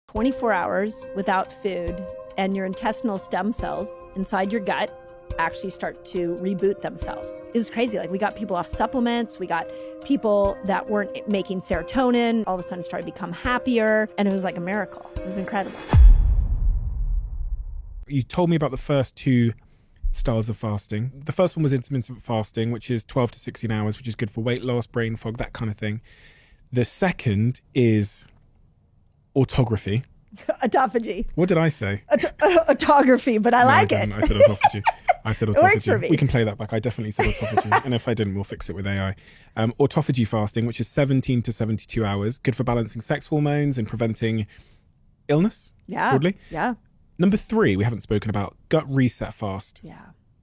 24 hours without food, and your intestinal stem cells inside your gut actually start to reboot themselves. It was crazy. Like, we got people off supplements. We got people that weren't making serotonin, all of a sudden started to become happier. And it was like a miracle. It was incredible. You told me about the first two styles of fasting. The first one was intermittent fasting, which is 12 to 16 hours, which is good for weight loss, brain fog, that kind of thing. The second is autography. Autophagy. What did I say? Autography, but I like it. I said autophagy. I said autophagy. It works for me. We can play that back. I definitely said autophagy. And if I didn't, we'll fix it with AI. Autophagy fasting, which is 17 to 72 hours, good for balancing sex hormones and preventing illness. Yeah. Broadly. Yeah. Number 3, we haven't spoken about, gut reset fast. Yeah.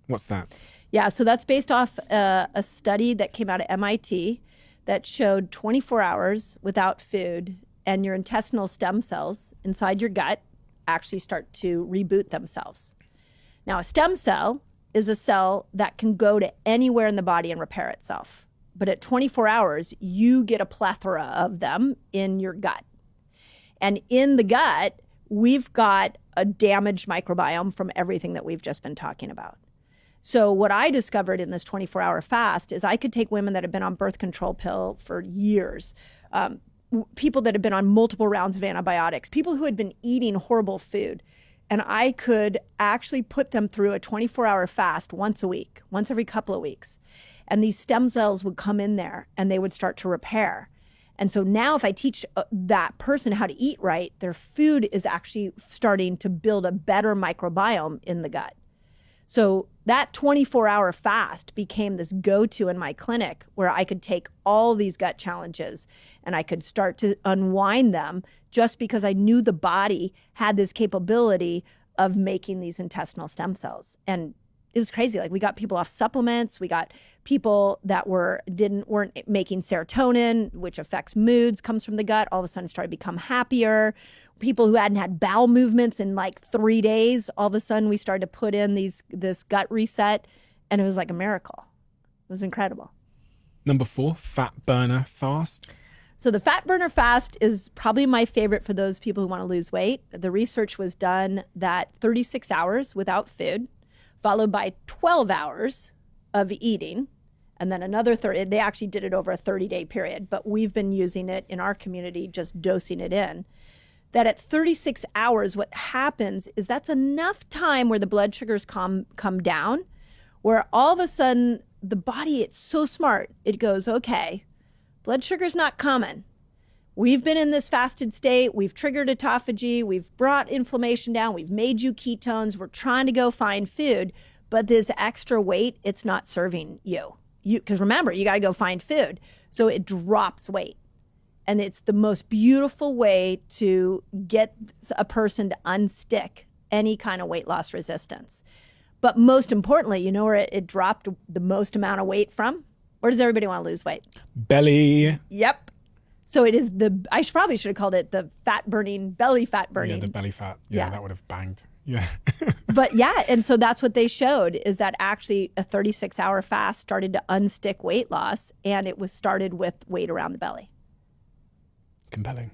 What's that? Yeah, so that's based off a study that came out of MIT that showed 24 hours without food and your intestinal stem cells inside your gut actually start to reboot themselves. Now, a stem cell is a cell that can go to anywhere in the body and repair itself. But at 24 hours, you get a plethora of them in your gut. And in the gut, we've got a damaged microbiome from everything that we've just been talking about. So what I discovered in this 24-hour fast is I could take women that have been on birth control pill for years, people that have been on multiple rounds of antibiotics, people who had been eating horrible food, and I could actually put them through a 24-hour fast once a week, once every couple of weeks. And these stem cells would come in there and they would start to repair. And so now if I teach that person how to eat right, their food is actually starting to build a better microbiome in the gut. So that 24-hour fast became this go-to in my clinic where I could take all these gut challenges and I could start to unwind them just because I knew the body had this capability of making these intestinal stem cells. And it was crazy. Like, we got people off supplements. We got people that weren't making serotonin, which affects moods, comes from the gut. All of a sudden started to become happier. People who hadn't had bowel movements in like 3 days, all of a sudden we started to put in this gut reset, and it was like a miracle. It was incredible. Number 4, fat burner fast. So the fat burner fast is probably my favorite for those people who want to lose weight. The research was done that 36 hours without food, followed by 12 hours of eating, and then another 30. They actually did it over a 30-day period, but we've been using it in our community, just dosing it in. That at 36 hours, what happens is that's enough time where the blood sugars come down, where all of a sudden the body, it's so smart. It goes, okay, blood sugar's not coming. We've been in this fasted state. We've triggered autophagy. We've brought inflammation down. We've made you ketones. We're trying to go find food, but this extra weight, it's not serving you. Because remember, you got to go find food. So it drops weight. And it's the most beautiful way to get a person to unstick any kind of weight loss resistance. But most importantly, you know where it dropped the most amount of weight from? Where does everybody want to lose weight? Belly. Yep. So it is I probably should have called it the fat burning, belly fat burning. Yeah, the belly fat. Yeah, that would have banged. Yeah. But yeah, and so that's what they showed, is that actually a 36-hour fast started to unstick weight loss, and it was started with weight around the belly. Compelling.